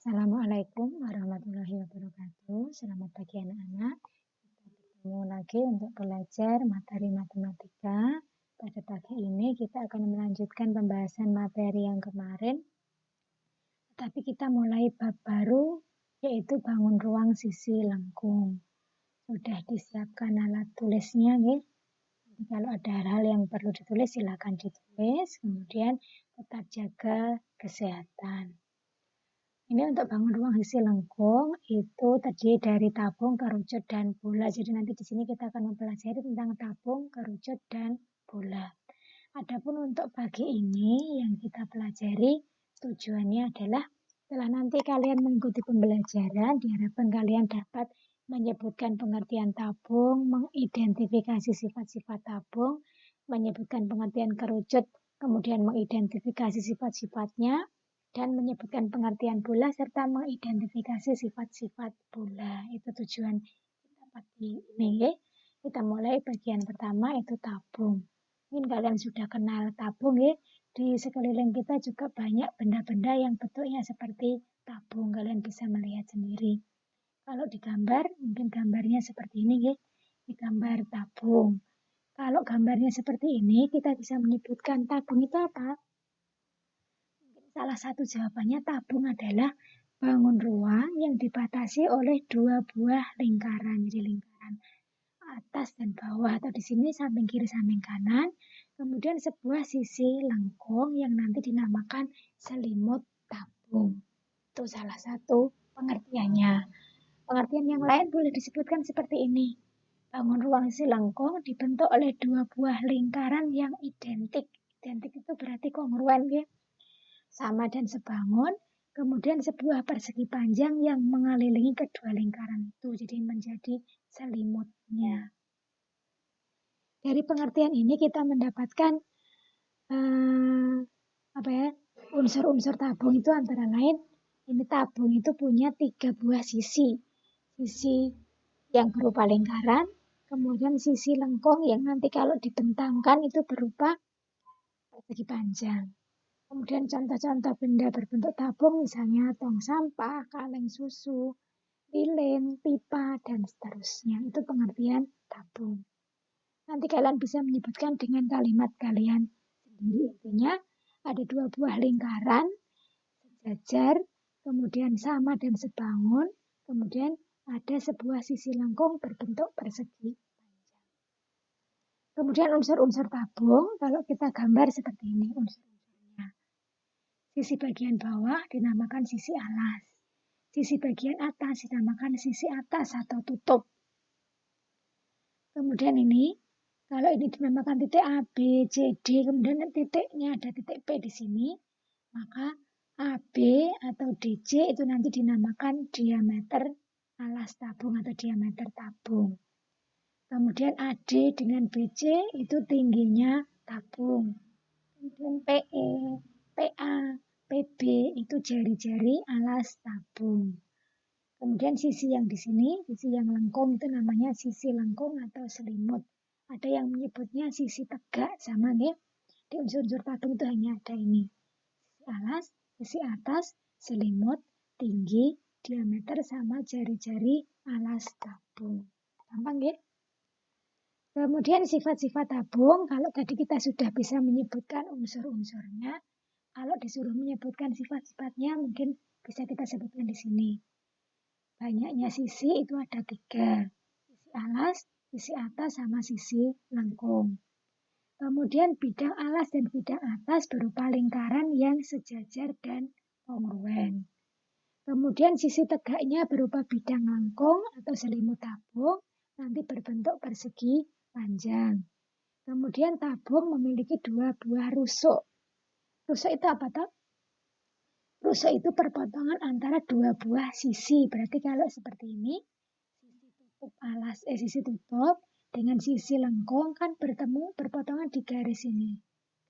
Assalamualaikum warahmatullahi wabarakatuh. Selamat pagi anak-anak. Kita bertemu lagi untuk belajar materi matematika. Pada pagi ini kita akan melanjutkan pembahasan materi yang kemarin. Tapi kita mulai bab baru, yaitu bangun ruang sisi lengkung. Sudah disiapkan alat tulisnya, ya? Jadi kalau ada hal-hal yang perlu ditulis, silakan ditulis. Kemudian tetap jaga kesehatan. Ini untuk bangun ruang sisi lengkung itu terdiri dari tabung, kerucut, dan bola. Jadi nanti di sini kita akan mempelajari tentang tabung, kerucut, dan bola. Adapun untuk pagi ini yang kita pelajari tujuannya adalah setelah nanti kalian mengikuti pembelajaran, diharapkan kalian dapat menyebutkan pengertian tabung, mengidentifikasi sifat-sifat tabung, menyebutkan pengertian kerucut, kemudian mengidentifikasi sifat-sifatnya, dan menyebutkan pengertian bola serta mengidentifikasi sifat-sifat bola. Itu tujuan kita pagi ini, ya. Kita mulai bagian pertama, itu tabung. Mungkin kalian sudah kenal tabung, ya. Di sekeliling kita juga banyak benda-benda yang bentuknya seperti tabung. Kalian bisa melihat sendiri. Kalau digambar, mungkin gambarnya seperti ini, ya. Digambar tabung. Kalau gambarnya seperti ini, kita bisa menyebutkan tabung itu apa? Salah satu jawabannya tabung adalah bangun ruang yang dibatasi oleh dua buah lingkaran. Jadi lingkaran atas dan bawah, atau di sini samping kiri samping kanan. Kemudian sebuah sisi lengkung yang nanti dinamakan selimut tabung. Itu salah satu pengertiannya. Pengertian yang lain boleh disebutkan seperti ini. Bangun ruang sisi lengkung dibentuk oleh dua buah lingkaran yang identik. Identik itu berarti kongruen, ya? Sama dan sebangun, kemudian sebuah persegi panjang yang mengelilingi kedua lingkaran itu, jadi menjadi selimutnya. Dari pengertian ini kita mendapatkan unsur-unsur tabung itu antara lain, ini tabung itu punya 3 buah sisi. Sisi yang berupa lingkaran, kemudian sisi lengkung yang nanti kalau dibentangkan itu berupa persegi panjang. Kemudian contoh-contoh benda berbentuk tabung misalnya tong sampah, kaleng susu, lilin, pipa, dan seterusnya. Itu pengertian tabung. Nanti kalian bisa menyebutkan dengan kalimat kalian sendiri. Intinya ada 2 buah lingkaran, sejajar, kemudian sama dan sebangun, kemudian ada sebuah sisi lengkung berbentuk persegi panjang. Kemudian unsur-unsur tabung, kalau kita gambar seperti ini unsur-unsurnya. Sisi bagian bawah dinamakan sisi alas. Sisi bagian atas dinamakan sisi atas atau tutup. Kemudian ini, kalau ini dinamakan titik A, B, C, D, kemudian titiknya ada titik P di sini, maka AB atau DC itu nanti dinamakan diameter alas tabung atau diameter tabung. Kemudian AD dengan BC itu tingginya tabung. Kemudian PE, PA, PB itu jari-jari alas tabung. Kemudian sisi yang di sini, sisi yang lengkung itu namanya sisi lengkung atau selimut. Ada yang menyebutnya sisi tegak, sama nih. Di unsur-unsur tabung itu hanya ada ini. Sisi alas, sisi atas, selimut, tinggi, diameter sama jari-jari alas tabung. Gampang ya? Kemudian sifat-sifat tabung, kalau tadi kita sudah bisa menyebutkan unsur-unsurnya, kalau disuruh menyebutkan sifat-sifatnya mungkin bisa kita sebutkan di sini. Banyaknya sisi itu ada 3. Sisi alas, sisi atas, sama sisi lengkung. Kemudian bidang alas dan bidang atas berupa lingkaran yang sejajar dan kongruen. Kemudian sisi tegaknya berupa bidang lengkung atau selimut tabung, nanti berbentuk persegi panjang. Kemudian tabung memiliki 2 buah rusuk. Rusuk itu apa toh? Rusuk itu perpotongan antara 2 buah sisi. Berarti kalau seperti ini, sisi tutup alas, sisi tutup dengan sisi lengkung kan bertemu perpotongan di garis ini.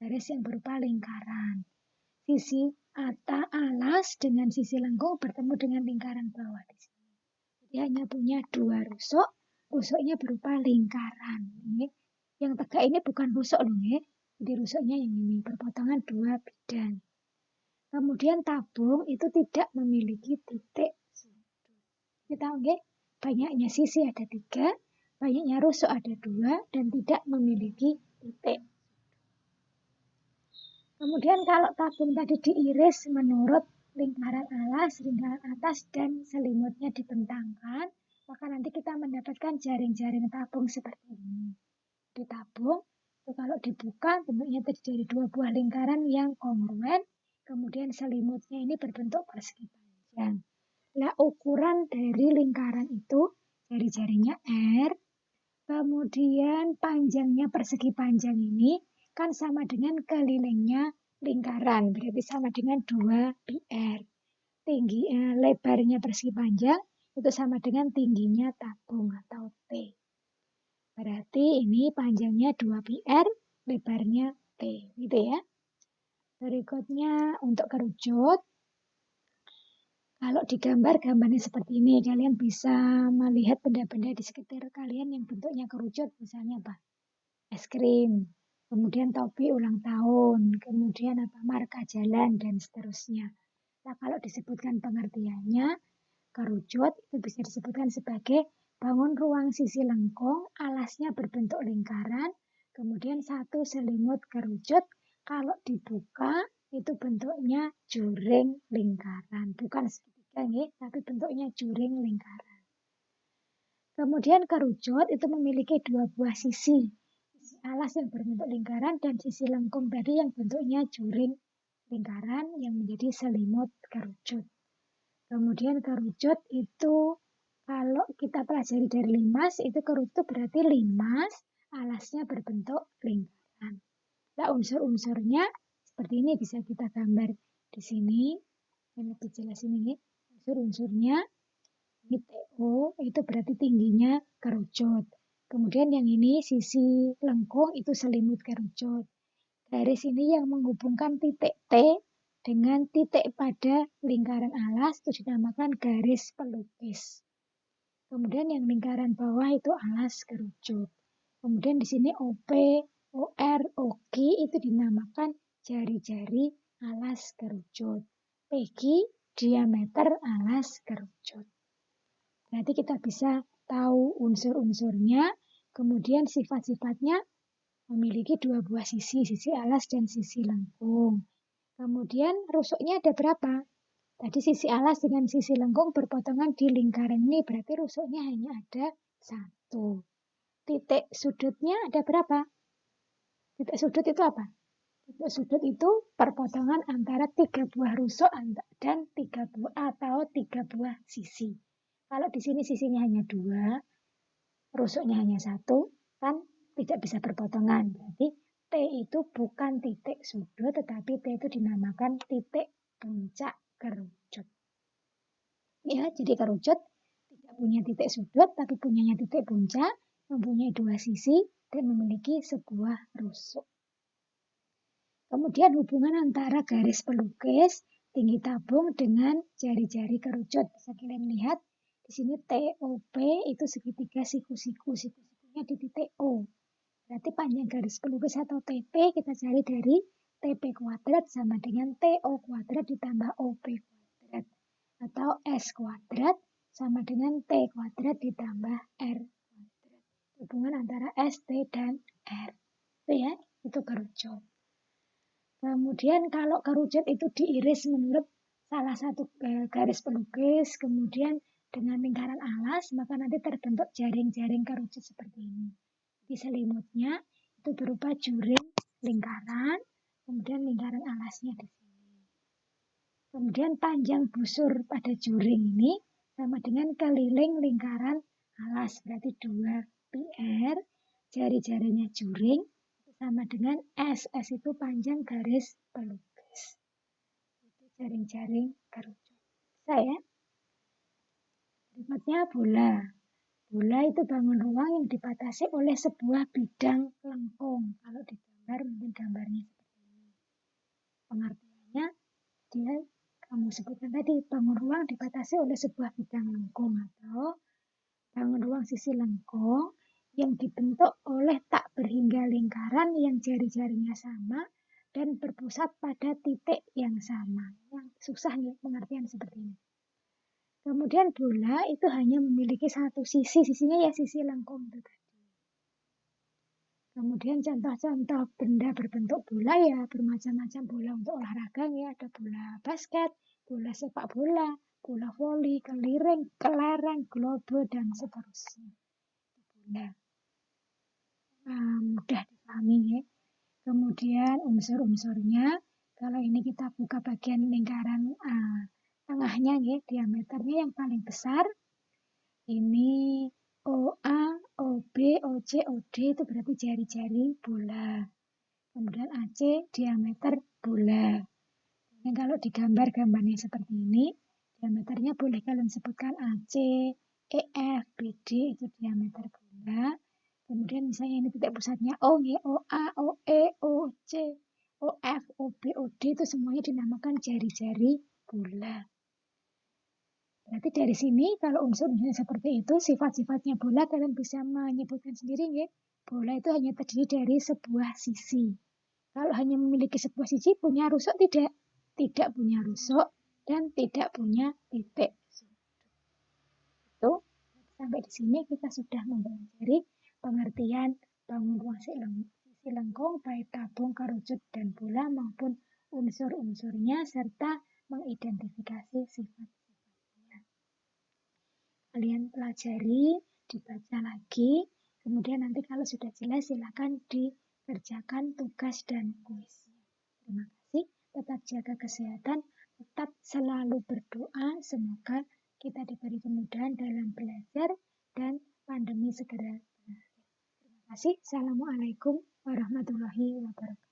Garis yang berupa lingkaran. Sisi alas dengan sisi lengkung bertemu dengan lingkaran bawah di sini. Jadi hanya punya 2 rusuk. Rusuknya berupa lingkaran. Ini. Yang tegak ini bukan rusuk loh, ya. Jadi rusuknya yang ini, perpotongan 2 bidang. Kemudian tabung itu tidak memiliki titik sudut. Kita nggih, banyaknya sisi ada 3, banyaknya rusuk ada 2, dan tidak memiliki titik. Kemudian kalau tabung tadi diiris menurut lingkaran alas, lingkaran atas, dan selimutnya dibentangkan, maka nanti kita mendapatkan jaring-jaring tabung seperti ini. Di tabung, itu kalau dibuka bentuknya terdiri dari 2 buah lingkaran yang kongruen, kemudian selimutnya ini berbentuk persegi panjang. Nah, ukuran dari lingkaran itu, jari-jarinya R, kemudian panjangnya persegi panjang ini kan sama dengan kelilingnya lingkaran, berarti sama dengan 2 πr. Lebarnya persegi panjang itu sama dengan tingginya tabung atau T. Berarti ini panjangnya 2 πr, lebarnya T, gitu ya. Berikutnya untuk kerucut. Kalau digambar, gambarnya seperti ini. Kalian bisa melihat benda-benda di sekitar kalian yang bentuknya kerucut. Misalnya apa? Es krim. Kemudian topi ulang tahun. Kemudian apa? Marka jalan dan seterusnya. Nah, kalau disebutkan pengertiannya, kerucut itu bisa disebutkan sebagai bangun ruang sisi lengkung, alasnya berbentuk lingkaran, kemudian satu selimut kerucut, kalau dibuka itu bentuknya juring lingkaran, bukan segitiga nih, tapi bentuknya juring lingkaran. Kemudian kerucut itu memiliki 2 buah sisi, sisi alas yang berbentuk lingkaran dan sisi lengkung tadi yang bentuknya juring lingkaran yang menjadi selimut kerucut. Kemudian kerucut itu kalau kita pelajari dari limas, itu kerucut berarti limas, alasnya berbentuk lingkaran. Nah, unsur-unsurnya seperti ini bisa kita gambar di sini. Yang lebih jelas ini, unsur-unsurnya. Ini TO, itu berarti tingginya kerucut. Kemudian yang ini sisi lengkung, itu selimut kerucut. Garis ini yang menghubungkan titik T dengan titik pada lingkaran alas itu dinamakan garis pelukis. Kemudian yang lingkaran bawah itu alas kerucut. Kemudian di sini OP, OR, OQ itu dinamakan jari-jari alas kerucut. PQ diameter alas kerucut. Berarti kita bisa tahu unsur-unsurnya, kemudian sifat-sifatnya memiliki 2 buah sisi, sisi alas dan sisi lengkung. Kemudian rusuknya ada berapa? Tadi sisi alas dengan sisi lengkung berpotongan di lingkaran ini, berarti rusuknya hanya ada 1. Titik sudutnya ada berapa? Titik sudut itu apa? Titik sudut itu perpotongan antara 3 buah rusuk dan 3 buah sisi. Kalau di sini sisinya hanya 2, rusuknya hanya 1, kan tidak bisa berpotongan. Berarti T itu bukan titik sudut, tetapi T itu dinamakan titik puncak kerucut. Ya, jadi kerucut tidak punya titik sudut, tapi punyanya titik puncak, mempunyai 2 sisi, dan memiliki sebuah rusuk. Kemudian hubungan antara garis pelukis, tinggi tabung, dengan jari-jari kerucut. Bisa kalian lihat, di sini TOP itu segitiga siku-siku. Siku-sikunya di titik O. Berarti panjang garis pelukis atau TP kita cari dari TP kuadrat sama dengan TO kuadrat ditambah OP kuadrat. Atau S kuadrat sama dengan T kuadrat ditambah R kuadrat. Hubungan antara S, T, dan R. Itu ya, itu kerucut. Kemudian kalau kerucut itu diiris menurut salah satu garis pelukis, kemudian dengan lingkaran alas, maka nanti terbentuk jaring-jaring kerucut seperti ini. Di selimutnya itu berupa juring lingkaran, kemudian lingkaran alasnya di sini. Kemudian panjang busur pada juring ini sama dengan keliling lingkaran alas, berarti 2 πr, jari-jarinya juring, sama dengan S. S itu panjang garis pelukis. Itu jaring-jaring kerucut. Bisa ya? Berikutnya bola. Bola itu bangun ruang yang dibatasi oleh sebuah bidang lengkung. Kalau digambar, mungkin gambarnya seperti ini. Pengertiannya, dia kamu sebutkan tadi, bangun ruang dibatasi oleh sebuah bidang lengkung atau bangun ruang sisi lengkung yang dibentuk oleh tak berhingga lingkaran yang jari-jarinya sama dan berpusat pada titik yang sama. Yang susah nih pengertian seperti ini. Kemudian bola itu hanya memiliki satu sisi, sisinya ya sisi lengkung itu tadi. Kemudian contoh-contoh benda berbentuk bola ya bermacam-macam, bola untuk olahraga ya, ada bola basket, bola sepak bola, bola voli, keliring, kelereng, globe, dan seterusnya. Bola. Mudah dipahami ya. Kemudian unsur-unsurnya, kalau ini kita buka bagian lingkaran tengahnya ya, diameternya yang paling besar. Ini OA, OB, OC, OD itu berarti jari-jari bola. Kemudian AC diameter bola. Dan kalau digambar gambarnya seperti ini, diameternya boleh kalian sebutkan AC, EF, BD itu diameter bola. Kemudian misalnya ini titik pusatnya O, OA, OE, OC, OF, OB, OD itu semuanya dinamakan jari-jari bola. Berarti dari sini kalau unsur-unsurnya seperti itu, sifat-sifatnya bola kalian bisa menyebutkan sendiri ya. Bola itu hanya terdiri dari sebuah sisi. Kalau hanya memiliki sebuah sisi, punya rusuk tidak? Tidak punya rusuk dan tidak punya titik. Itu sampai di sini kita sudah mempelajari pengertian bangun ruang sisi lengkung, baik tabung, kerucut, dan bola maupun unsur-unsurnya serta mengidentifikasi sifat-sifatnya. Kalian pelajari, dibaca lagi, kemudian nanti kalau sudah jelas silakan dikerjakan tugas dan kuisnya. Terima kasih, tetap jaga kesehatan, tetap selalu berdoa, semoga kita diberi kemudahan dalam belajar dan pandemi segera berakhir. Terima kasih, Assalamualaikum warahmatullahi wabarakatuh.